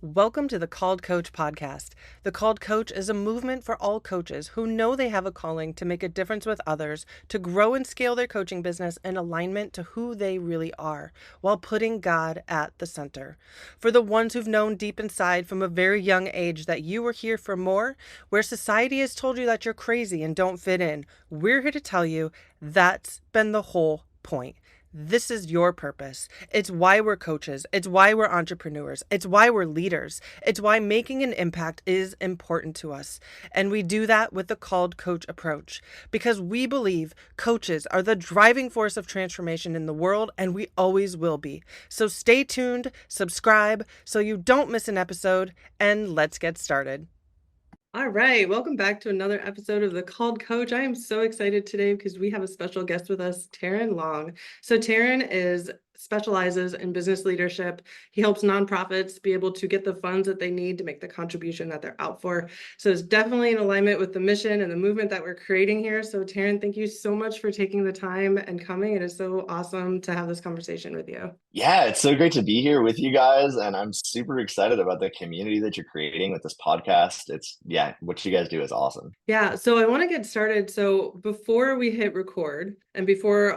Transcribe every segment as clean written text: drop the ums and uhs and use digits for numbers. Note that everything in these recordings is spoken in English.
Welcome to the Called Coach podcast. The Called Coach is a movement for all coaches who know they have a calling to make a difference with others, to grow and scale their coaching business in alignment to who they really are, while putting God at the center. For the ones who've known deep inside from a very young age that you are here for more, where society has told you that you're crazy and don't fit in, we're here to tell you that's been the whole point. This is your purpose. It's why we're coaches. It's why we're entrepreneurs. It's why we're leaders. It's why making an impact is important to us. And we do that with the Called Coach approach because we believe coaches are the driving force of transformation in the world, and we always will be. So stay tuned, subscribe so you don't miss an episode, and let's get started. All right, welcome back to another episode of The Called Coach. I am so excited today because we have a special guest with us, Taryn Long. So Taryn specializes in business leadership. He helps nonprofits be able to get the funds that they need to make the contribution that they're out for. So it's definitely in alignment with the mission and the movement that we're creating here. So Taryn, thank you so much for taking the time and coming. It is so awesome to have this conversation with you. Yeah, it's so great to be here with you guys, and I'm super excited about the community that you're creating with this podcast. Yeah, what you guys do is awesome. Yeah, so I want to get started. So before we hit record and before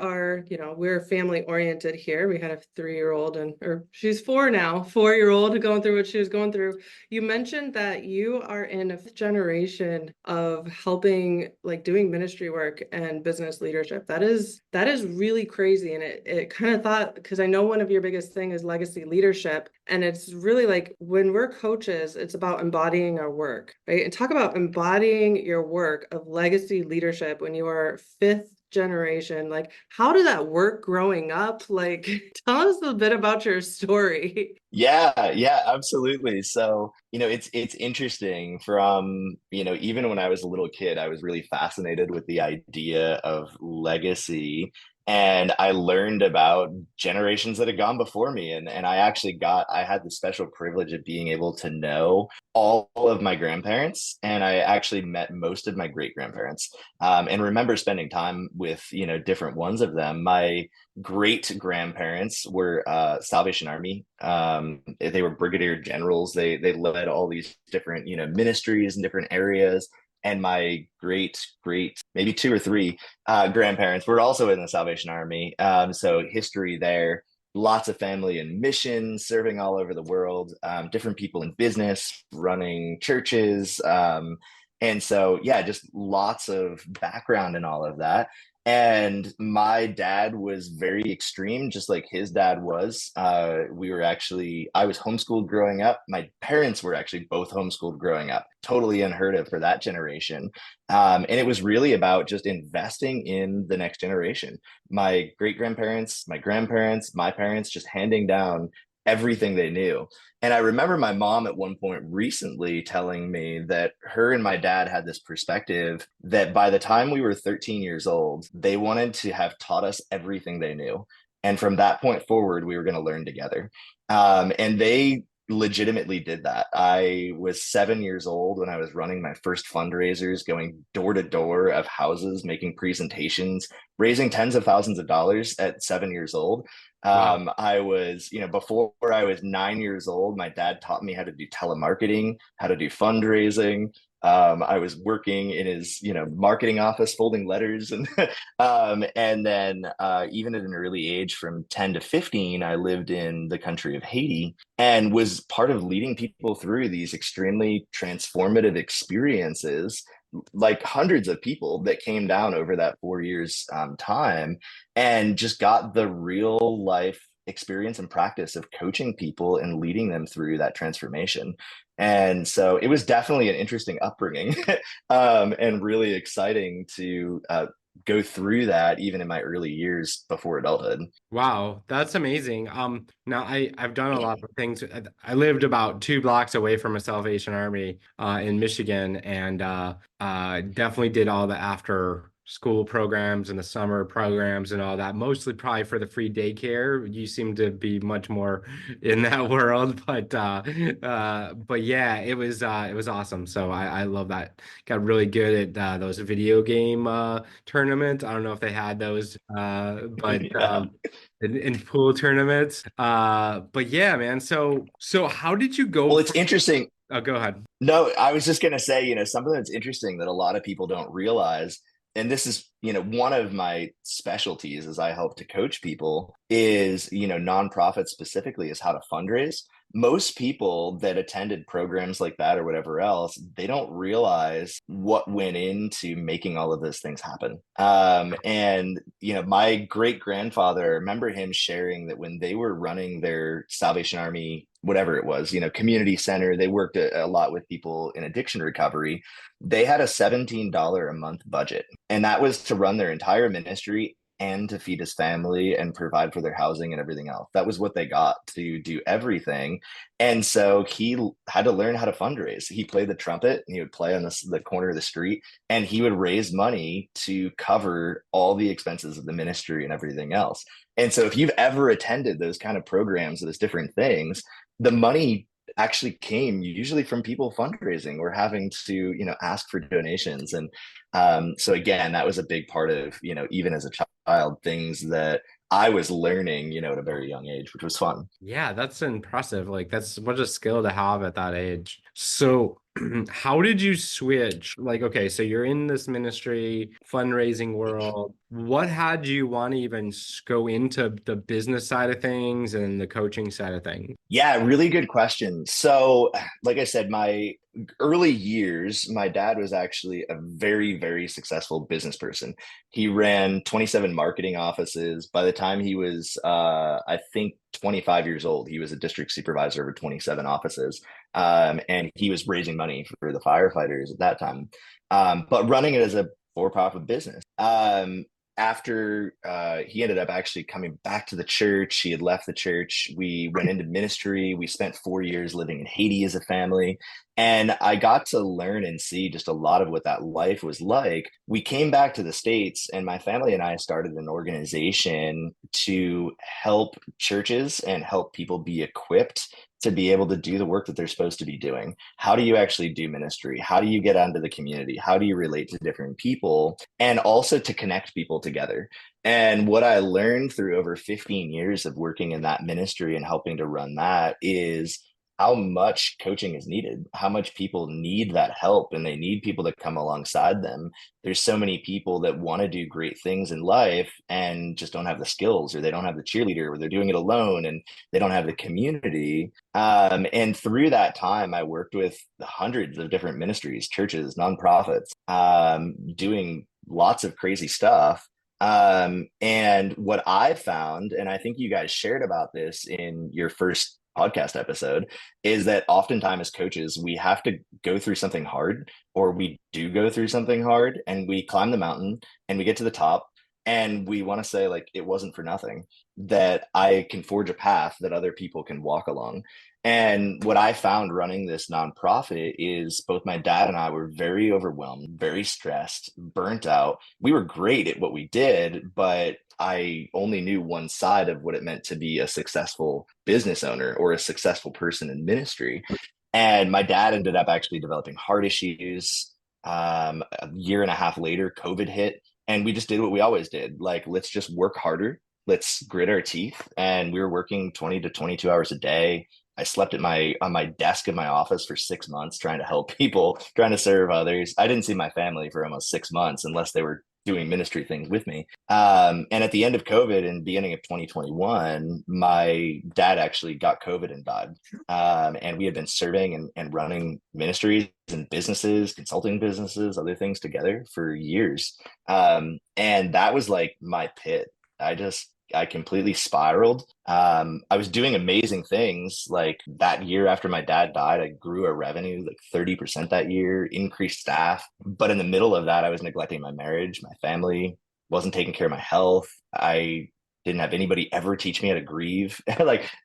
we're family oriented here. We had a 3-year-old or she's 4 now, 4-year-old going through what she was going through. You mentioned that you are in a fifth generation of helping, like doing ministry work and business leadership. That is really crazy. And it kind of thought, because I know one of your biggest thing is legacy leadership. And it's really like when we're coaches, it's about embodying our work, right? And talk about embodying your work of legacy leadership when you are fifth generation. Like, how did that work growing up? Like, tell us a bit about your story. Yeah, absolutely. So, it's interesting even when I was a little kid, I was really fascinated with the idea of legacy. And I learned about generations that had gone before me. And I had the special privilege of being able to know all of my grandparents. And I actually met most of my great grandparents, and remember spending time with, different ones of them. My great grandparents were Salvation Army. They were brigadier generals. They led all these different ministries in different areas. And my great maybe 2 or 3 grandparents were also in the Salvation Army. So history there. Lots of family and missions, serving all over the world. Different people in business, running churches. And so, yeah, just lots of background in all of that. And my dad was very extreme, just like his dad was. I was homeschooled growing up. My parents were actually both homeschooled growing up. Totally unheard of for that generation. And it was really about just investing in the next generation. My great grandparents, my grandparents, my parents just handing down everything they knew. And I remember my mom at one point recently telling me that her and my dad had this perspective that by the time we were 13 years old, they wanted to have taught us everything they knew. And from that point forward, we were going to learn together. And they legitimately did that. I was 7 years old when I was running my first fundraisers, going door to door of houses, making presentations, raising tens of thousands of dollars at 7 years old. Wow. Before I was 9 years old, my dad taught me how to do telemarketing, how to do fundraising. I was working in his, marketing office, folding letters, and then even at an early age, from 10 to 15, I lived in the country of Haiti and was part of leading people through these extremely transformative experiences, like hundreds of people that came down over that 4 years time, and just got the real life experience and practice of coaching people and leading them through that transformation. And so it was definitely an interesting upbringing, and really exciting to go through that even in my early years before adulthood. Wow, that's amazing. Now I've done a lot of things. I lived about 2 blocks away from a Salvation Army in Michigan, and definitely did all the after school programs and the summer programs and all that, mostly probably for the free daycare. You seem to be much more in that world, but yeah, it was awesome. So I love that. Got really good at those video game tournaments. I don't know if they had those, but Yeah. in pool tournaments. But yeah, man. So how did you go Well, it's from? interesting. Oh, go ahead. No, I was just going to say, something that's interesting that a lot of people don't realize, and this is, one of my specialties as I help to coach people is, nonprofits specifically is how to fundraise. Most people that attended programs like that or whatever else, they don't realize what went into making all of those things happen. And, my great grandfather, I remember him sharing that when they were running their Salvation Army, whatever it was, community center, they worked a lot with people in addiction recovery. They had a $17 a month budget, and that was to run their entire ministry and to feed his family and provide for their housing and everything else. That was what they got to do everything. And so he had to learn how to fundraise. He played the trumpet and he would play on the corner of the street, and he would raise money to cover all the expenses of the ministry and everything else. And so if you've ever attended those kind of programs, those different things, the money actually came usually from people fundraising or having to ask for donations. And so again, that was a big part of even as a child, things that I was learning at a very young age, which was fun. Yeah, that's impressive. Like that's what a skill to have at that age. So, how did you switch? Like, okay, so you're in this ministry fundraising world. What had you want to even go into the business side of things and the coaching side of things? Yeah, really good question. So, like I said, my early years, my dad was actually a very, very successful business person. He ran 27 marketing offices. By the time he was, I think, 25 years old, he was a district supervisor over 27 offices. And he was raising money for the firefighters at that time, but running it as a for-profit business. After he ended up actually coming back to the church, he had left the church. We went into ministry. We spent 4 years living in Haiti as a family. And I got to learn and see just a lot of what that life was like. We came back to the States, and my family and I started an organization to help churches and help people be equipped to be able to do the work that they're supposed to be doing. How do you actually do ministry? How do you get onto the community? How do you relate to different people? And also to connect people together. And what I learned through over 15 years of working in that ministry and helping to run that is how much coaching is needed, how much people need that help, and they need people to come alongside them. There's so many people that want to do great things in life and just don't have the skills, or they don't have the cheerleader, or they're doing it alone and they don't have the community. And through that time, I worked with hundreds of different ministries, churches, nonprofits, doing lots of crazy stuff. And what I found, and I think you guys shared about this in your first podcast episode, is that oftentimes as coaches, we have to go through something hard, or we do go through something hard, and we climb the mountain and we get to the top, and we want to say, like, it wasn't for nothing, that I can forge a path that other people can walk along. And what I found running this nonprofit is both my dad and I were very overwhelmed, very stressed, burnt out. We were great at what we did, but I only knew one side of what it meant to be a successful business owner or a successful person in ministry. And my dad ended up actually developing heart issues. A year and a half later, COVID hit, and we just did what we always did. Like, let's just work harder. Let's grit our teeth. And we were working 20 to 22 hours a day. I slept at on my desk in my office for 6 months trying to help people, trying to serve others. I didn't see my family for almost 6 months unless they were doing ministry things with me. And at the end of COVID and beginning of 2021, my dad actually got COVID and died. And we had been serving and running ministries and businesses, consulting businesses, other things together for years. And that was like my pit. I completely spiraled. I was doing amazing things. Like that year after my dad died, I grew our revenue like 30% that year, increased staff. But in the middle of that, I was neglecting my marriage, my family, wasn't taking care of my health. I didn't have anybody ever teach me how to grieve.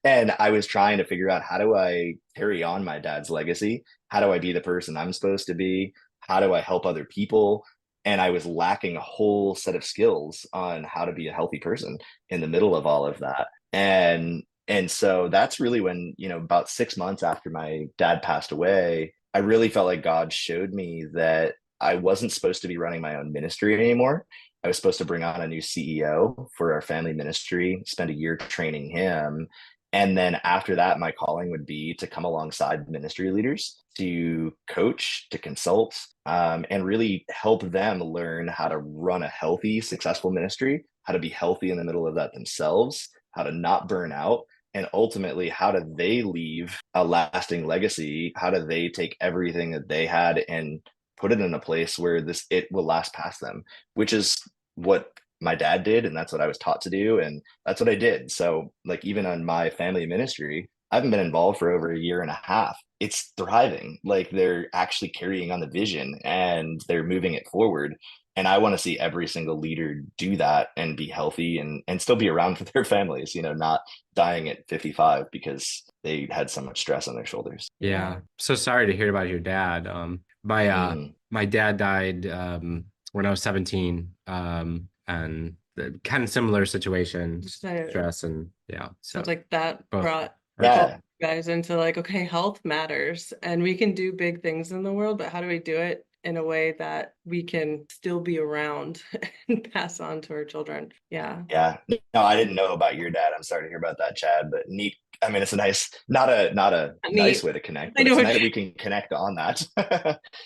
And I was trying to figure out, how do I carry on my dad's legacy? How do I be the person I'm supposed to be? How do I help other people? And I was lacking a whole set of skills on how to be a healthy person in the middle of all of that. And so that's really when, about 6 months after my dad passed away, I really felt like God showed me that I wasn't supposed to be running my own ministry anymore. I was supposed to bring on a new CEO for our family ministry, spend a year training him. And then after that, my calling would be to come alongside ministry leaders, to coach, to consult, and really help them learn how to run a healthy, successful ministry, how to be healthy in the middle of that themselves, how to not burn out, and ultimately, how do they leave a lasting legacy? How do they take everything that they had and put it in a place where it will last past them, which is what my dad did, and that's what I was taught to do, and that's what I did. So like even on my family ministry, I haven't been involved for over a year and a half. It's thriving. Like they're actually carrying on the vision and they're moving it forward. And I want to see every single leader do that and be healthy and still be around for their families, not dying at 55 because they had so much stress on their shoulders. Yeah. So sorry to hear about your dad. Mm. My dad died when I was 17. And kind of similar situation, So stress and yeah. sounds So like that both brought hurt. all Yeah. you guys into like, okay, health matters and we can do big things in the world, but how do we do it in a way that we can still be around and pass on to our children? Yeah. Yeah. No, I didn't know about your dad. I'm sorry to hear about that, Chad, but neat. I mean, it's a nice, not a nice Neat. way to connect, I but know it's what nice that we can connect on that.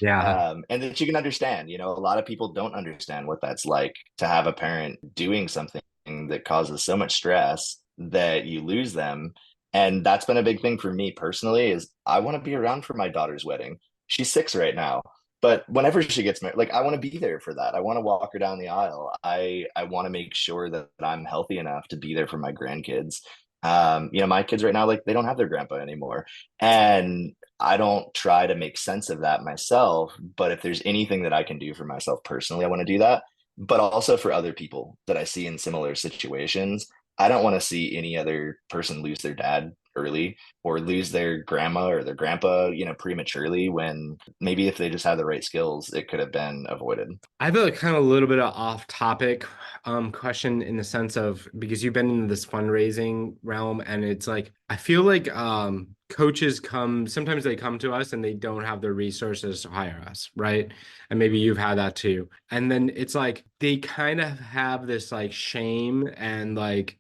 Yeah. And that you can understand, a lot of people don't understand what that's like to have a parent doing something that causes so much stress that you lose them. And that's been a big thing for me personally is I want to be around for my daughter's wedding. She's 6 right now. But whenever she gets married, like I want to be there for that. I want to walk her down the aisle. I want to make sure that I'm healthy enough to be there for my grandkids. My kids right now, like they don't have their grandpa anymore. And I don't try to make sense of that myself. But if there's anything that I can do for myself personally, I want to do that. But also for other people that I see in similar situations, I don't want to see any other person lose their dad early or lose their grandma or their grandpa, prematurely when maybe if they just had the right skills, it could have been avoided. I have a kind of a little bit of off topic question in the sense of because you've been in this fundraising realm and it's like I feel like coaches sometimes they come to us and they don't have the resources to hire us, right? And maybe you've had that too. And then it's like they kind of have this like shame and like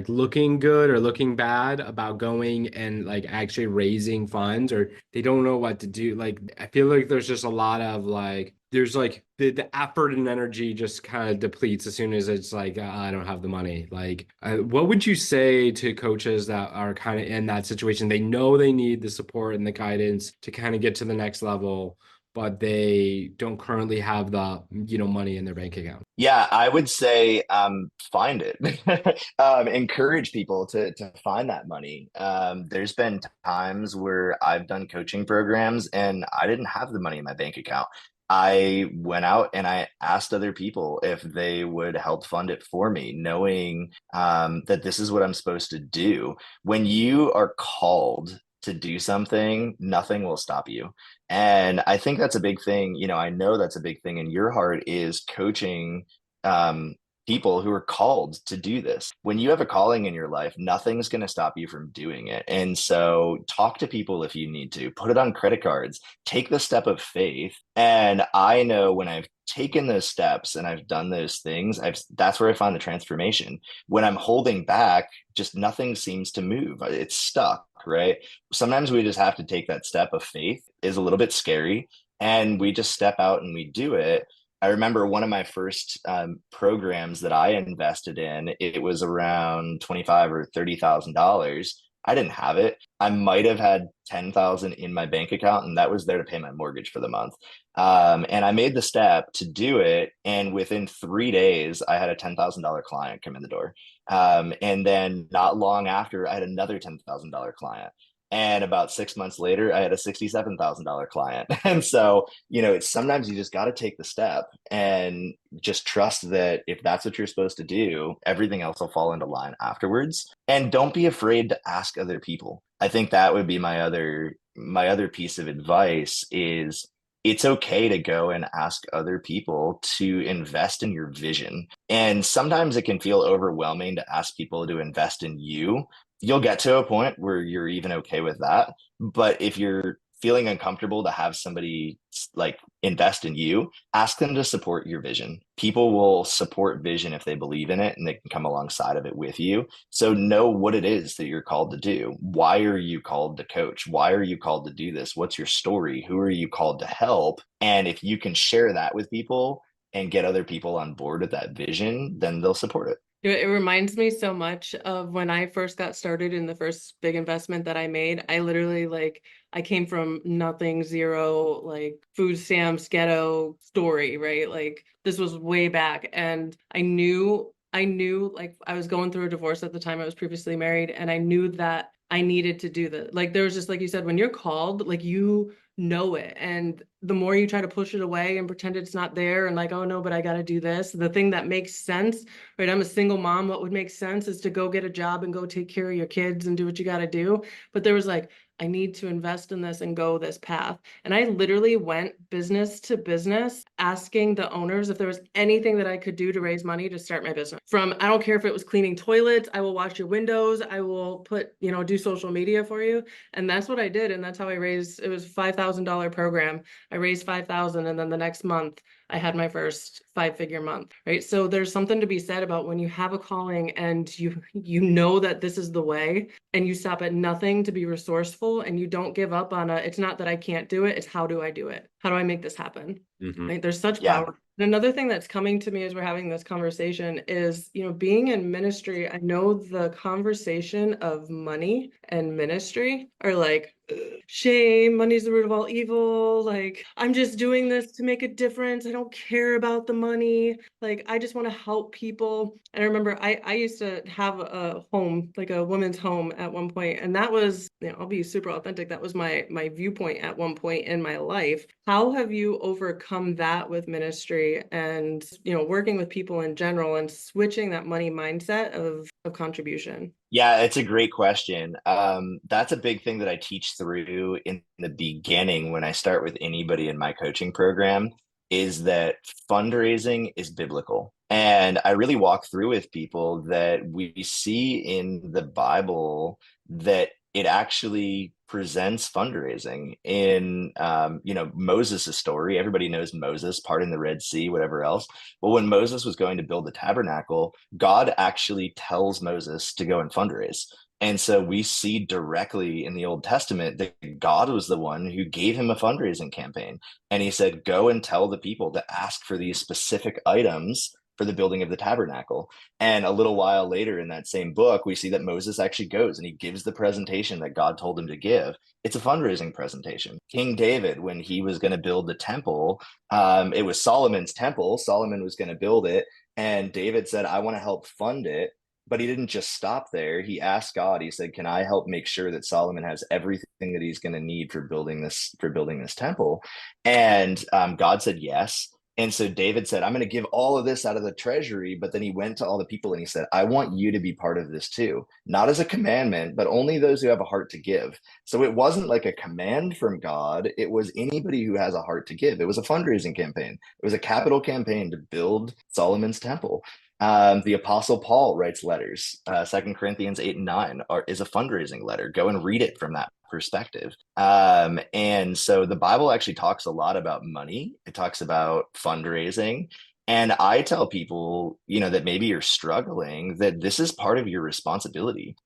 looking good or looking bad about going and like actually raising funds or they don't know what to do. Like I feel like there's just a lot of like there's like the effort and energy just kind of depletes as soon as it's like I don't have the money. Like what would you say to coaches that are kind of in that situation? They know they need the support and the guidance to kind of get to the next level, but they don't currently have the money in their bank account. Yeah, I would say find it. Encourage people to find that money. There's been times where I've done coaching programs and I didn't have the money in my bank account. I went out and I asked other people if they would help fund it for me, knowing that this is what I'm supposed to do. When you are called to do something, nothing will stop you. And I think that's a big thing. I know that's a big thing in your heart is coaching um, people who are called to do this. When you have a calling in your life, nothing's going to stop you from doing it. And so talk to people if you need to, put it on credit cards, take the step of faith. And I know when I've taken those steps and I've done those things, that's where I find the transformation. When I'm holding back, just nothing seems to move. It's stuck, right? Sometimes we just have to take that step of faith is a little bit scary and we just step out and we do it. I remember one of my first programs that I invested in, it was around 25 or $30,000. I didn't have it. I might have had 10,000 in my bank account, and that was there to pay my mortgage for the month. And I made the step to do it, and within 3 days, I had a $10,000 client come in the door. And then not long after, I had another $10,000 client. And about 6 months later, I had a $67,000 client. And so, it's sometimes you just got to take the step and just trust that if that's what you're supposed to do, everything else will fall into line afterwards. And don't be afraid to ask other people. I think that would be my other piece of advice is it's okay to go and ask other people to invest in your vision. And sometimes it can feel overwhelming to ask people to invest in you. You'll get to a point where you're even okay with that. But if you're feeling uncomfortable to have somebody like invest in you, ask them to support your vision. People will support vision if they believe in it and they can come alongside of it with you. So know what it is that you're called to do. Why are you called to coach? Why are you called to do this? What's your story? Who are you called to help? And if you can share that with people and get other people on board with that vision, then they'll support it. It reminds me so much of when I first got started in the first big investment that I made. I literally I came from nothing, zero, like food stamps, ghetto story, right? Like this was way back. And I knew like I was going through a divorce at the time. I was previously married, and I knew that I needed to do that. Like there was just like you said, when you're called, like you know it. And the more you try to push it away and pretend it's not there and like, oh no, but I got to do this, the thing that makes sense, right? I'm a single mom. What would make sense is to go get a job and go take care of your kids and do what you got to do. But there was like, I need to invest in this and go this path. And I literally went business to business asking the owners if there was anything that I could do to raise money to start my business. From, I don't care if it was cleaning toilets, I will wash your windows, I will put, do social media for you. And that's what I did. And that's how I raised, it was $5,000 program. I raised 5,000, and then the next month I had my first 5-figure month, right? So there's something to be said about when you have a calling and you know that this is the way, and you stop at nothing to be resourceful, and you don't give up on it's not that I can't do it, it's how do I do it? How do I make this happen? Mm-hmm. Right? There's such Yeah. power. And another thing that's coming to me as we're having this conversation is, being in ministry, I know the conversation of money and ministry are like, shame, money's the root of all evil. Like, I'm just doing this to make a difference. I don't care about the money. Like, I just want to help people. And I remember I used to have a home, like a women's home at one point, and that was, I'll be super authentic. That was my viewpoint at one point in my life. How have you overcome that with ministry and, working with people in general and switching that money mindset of contribution? Yeah, it's a great question. That's a big thing that I teach through in the beginning when I start with anybody in my coaching program is that fundraising is biblical. And I really walk through with people that we see in the Bible that it actually presents fundraising in Moses' story. Everybody knows Moses parting the Red Sea, whatever else. Well, when Moses was going to build the tabernacle, God actually tells Moses to go and fundraise. And so we see directly in the Old Testament that God was the one who gave him a fundraising campaign. And he said, go and tell the people to ask for these specific items for the building of the tabernacle. And a little while later in that same book, we see that Moses actually goes and he gives the presentation that God told him to give. It's a fundraising presentation. King David, when he was going to build the temple, it was Solomon's temple. Solomon was going to build it. And David said, I want to help fund it. But he didn't just stop there. He asked God, he said, can I help make sure that Solomon has everything that he's going to need for building this temple? And God said yes. And so David said, I'm going to give all of this out of the treasury. But then he went to all the people and he said, I want you to be part of this too, not as a commandment, but only those who have a heart to give. So it wasn't like a command from God. It was anybody who has a heart to give. It was a fundraising campaign. It was a capital campaign to build Solomon's temple. The Apostle Paul writes letters. 2 Corinthians 8 and 9 is a fundraising letter. Go and read it from that perspective. And so the Bible actually talks a lot about money. It talks about fundraising. And I tell people, that maybe you're struggling, that this is part of your responsibility.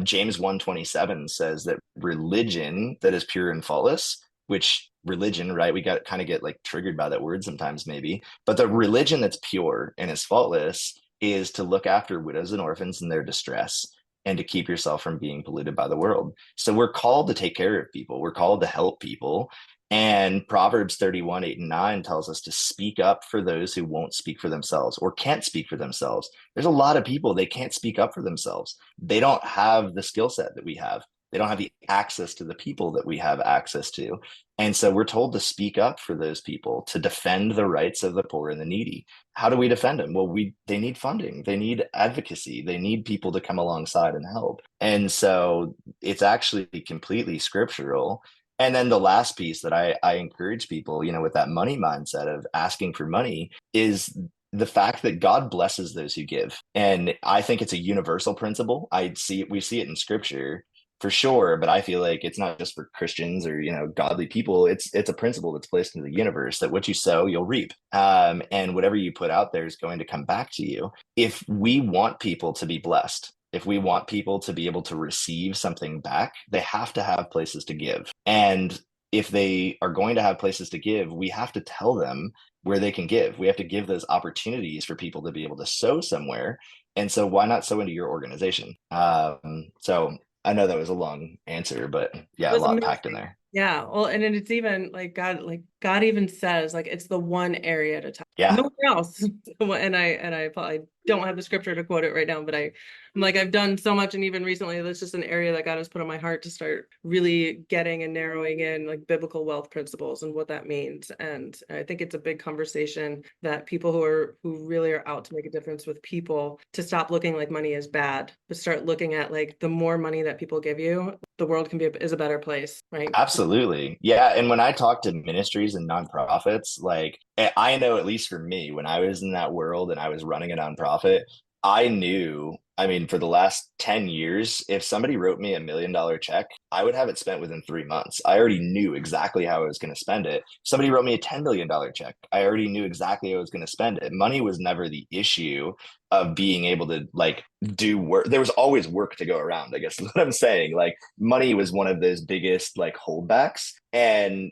James 1:27 says that religion that is pure and faultless, which religion, right? We got kind of get like triggered by that word sometimes, maybe. But the religion that's pure and is faultless is to look after widows and orphans in their distress and to keep yourself from being polluted by the world. So we're called to take care of people. We're called to help people. And Proverbs 31, 8 and 9 tells us to speak up for those who won't speak for themselves or can't speak for themselves. There's a lot of people, they can't speak up for themselves. They don't have the skill set that we have. They don't have the access to the people that we have access to. And so we're told to speak up for those people, to defend the rights of the poor and the needy. How do we defend them? Well, they need funding, they need advocacy, they need people to come alongside and help. And so it's actually completely scriptural And then the last piece that I encourage people, with that money mindset of asking for money is the fact that God blesses those who give. And I think it's a universal principle. We see it in scripture for sure, but I feel like it's not just for Christians or, godly people. It's a principle that's placed into the universe that what you sow, you'll reap. And whatever you put out there is going to come back to you. If we want people to be blessed, if we want people to be able to receive something back, they have to have places to give. And if they are going to have places to give, we have to tell them where they can give. We have to give those opportunities for people to be able to sow somewhere. And so why not sow into your organization? So I know that was a long answer, but yeah, a was lot amazing. packed in there. Yeah. Well, and then it's even like God even says like it's the one area at a time. Yeah, Nowhere else. I don't have the scripture to quote it right now, but I'm like I've done so much, and even recently that's just an area that God has put on my heart to start really getting and narrowing in like biblical wealth principles and what that means. And I think it's a big conversation that people who really are out to make a difference with people to stop looking like money is bad, but start looking at like the more money that people give you, the world is a better place, right? absolutely. Yeah. And when I talk to ministries and nonprofits, like I know, at least for me, when I was in that world and I was running a nonprofit, I knew, I mean, for the last 10 years, if somebody wrote me $1 million check, I would have it spent within 3 months. I already knew exactly how I was going to spend it. If somebody wrote me a $10 million check, I already knew exactly how I was going to spend it. Money was never the issue of being able to like do work. There was always work to go around, I guess is what I'm saying. Like money was one of those biggest like holdbacks. And,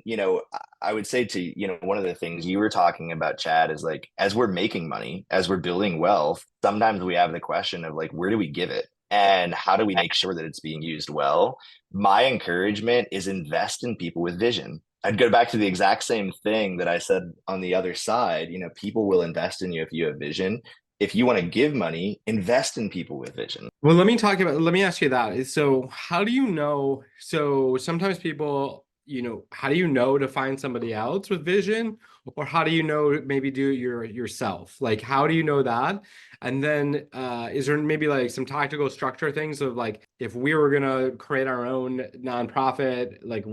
I would say to, one of the things you were talking about, Chad, is like, as we're making money, as we're building wealth, sometimes we have the question of like, where do we give it? And how do we make sure that it's being used well? My encouragement is invest in people with vision. I'd go back to the exact same thing that I said on the other side. People will invest in you if you have vision. If you want to give money, invest in people with vision. Well, let me ask you that. So, how do you know? So, sometimes people, how do you know to find somebody else with vision? Or how do you know maybe do it yourself? Like, how do you know that? And then, is there maybe like some tactical structure things of like, if we were gonna create our own nonprofit, like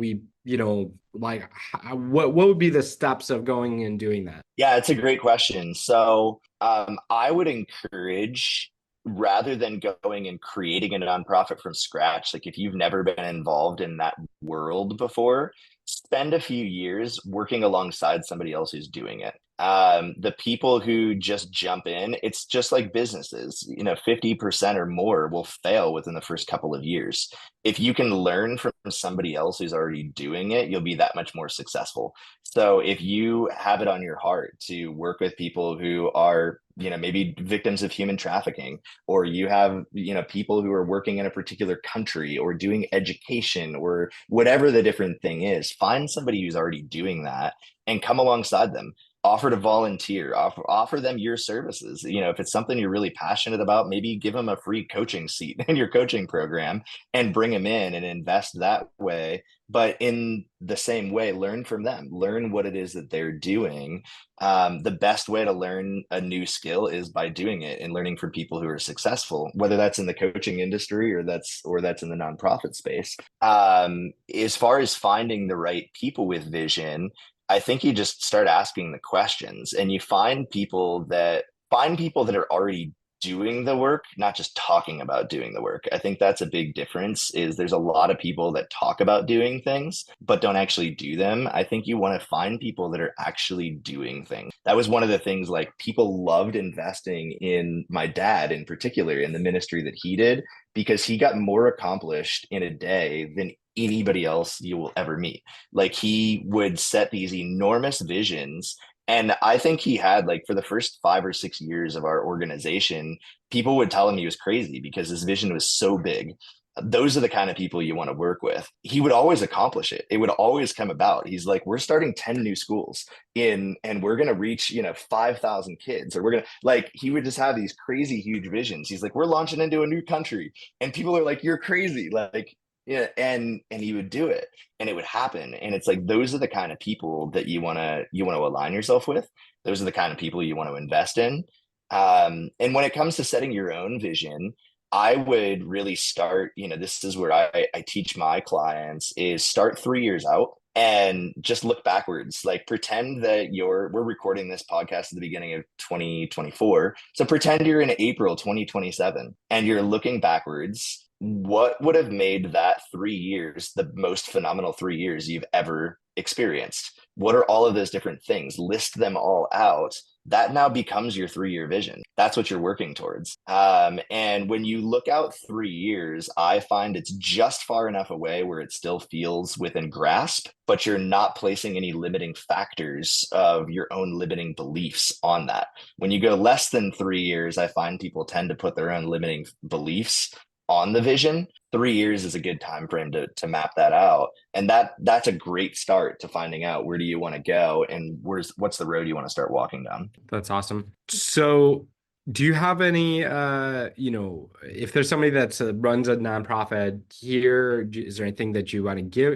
like what would be the steps of going and doing that? Yeah, it's a great question. So I would encourage, rather than going and creating a nonprofit from scratch, like if you've never been involved in that world before, spend a few years working alongside somebody else who's doing it. The people who just jump in, it's just like businesses, 50% or more will fail within the first couple of years. If you can learn from somebody else who's already doing it, you'll be that much more successful. So if you have it on your heart to work with people who are, maybe victims of human trafficking, or you have, people who are working in a particular country or doing education or whatever the different thing is, find somebody who's already doing that and come alongside them. Offer to volunteer, offer them your services. If it's something you're really passionate about, maybe give them a free coaching seat in your coaching program and bring them in and invest that way. But in the same way, learn from them, learn what it is that they're doing. The best way to learn a new skill is by doing it and learning from people who are successful, whether that's in the coaching industry or that's in the nonprofit space. As far as finding the right people with vision, I think you just start asking the questions and you find people that are already doing the work, not just talking about doing the work. I think that's a big difference is there's a lot of people that talk about doing things but don't actually do them. I think you want to find people that are actually doing things. That was one of the things, like people loved investing in my dad in particular in the ministry that he did, because he got more accomplished in a day than anybody else you will ever meet. Like he would set these enormous visions. And I think he had, like, for the first 5 or 6 years of our organization, people would tell him he was crazy because his vision was so big. Those are the kind of people you want to work with. He would always accomplish it. It would always come about. He's like, we're starting 10 new schools and we're going to reach, 5,000 kids, or we're going to, like, he would just have these crazy, huge visions. He's like, we're launching into a new country. And people are like, you're crazy. Like, yeah. And he would do it and it would happen. And it's like, those are the kind of people that you want to align yourself with. Those are the kind of people you want to invest in. And when it comes to setting your own vision, I would really start, this is where I teach my clients is start 3 years out and just look backwards. Like pretend that we're recording this podcast at the beginning of 2024. So pretend you're in April 2027 and you're looking backwards. What would have made that 3 years the most phenomenal 3 years you've ever experienced? What are all of those different things? List them all out. That now becomes your 3 year vision. That's what you're working towards. And when you look out 3 years, I find it's just far enough away where it still feels within grasp, but you're not placing any limiting factors of your own limiting beliefs on that. When you go less than 3 years, I find people tend to put their own limiting beliefs on the vision. 3 years is a good time frame to map that out, and that's a great start to finding out where do you want to go and what's the road you want to start walking down. That's awesome. So do you have any if there's somebody that's runs a nonprofit here, is there anything that you want to give,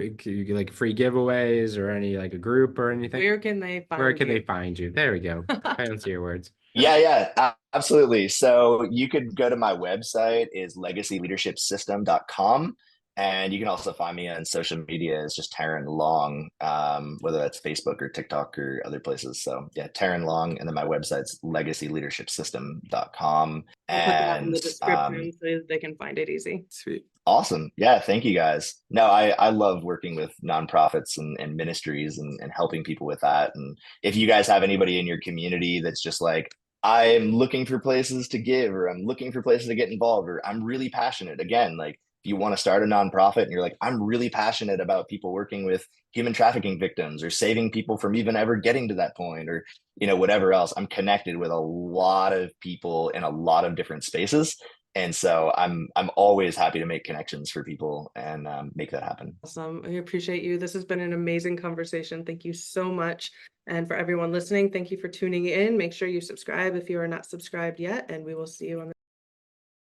like free giveaways or any like a group or anything? Where can they find Where can you? they find you? There we go. Fancy words. Yeah, absolutely. So you could go to my website is legacyleadershipsystem.com. And you can also find me on social media as just Taryn Long, whether that's Facebook or TikTok or other places. So yeah, Taryn Long. And then my website's legacyleadershipsystem.com. I'll put that in the And description so they can find it easy. Sweet. awesome. Yeah, thank you guys. No, I love working with nonprofits and ministries and helping people with that. And if you guys have anybody in your community that's just like, I'm looking for places to give, or I'm looking for places to get involved, or I'm really passionate. Again, like if you want to start a nonprofit and you're like, I'm really passionate about people working with human trafficking victims or saving people from even ever getting to that point, or whatever else. I'm connected with a lot of people in a lot of different spaces. And so I'm always happy to make connections for people and make that happen. Awesome. I appreciate you. This has been an amazing conversation. Thank you so much. And for everyone listening, thank you for tuning in. Make sure you subscribe if you are not subscribed yet, and we will see you on the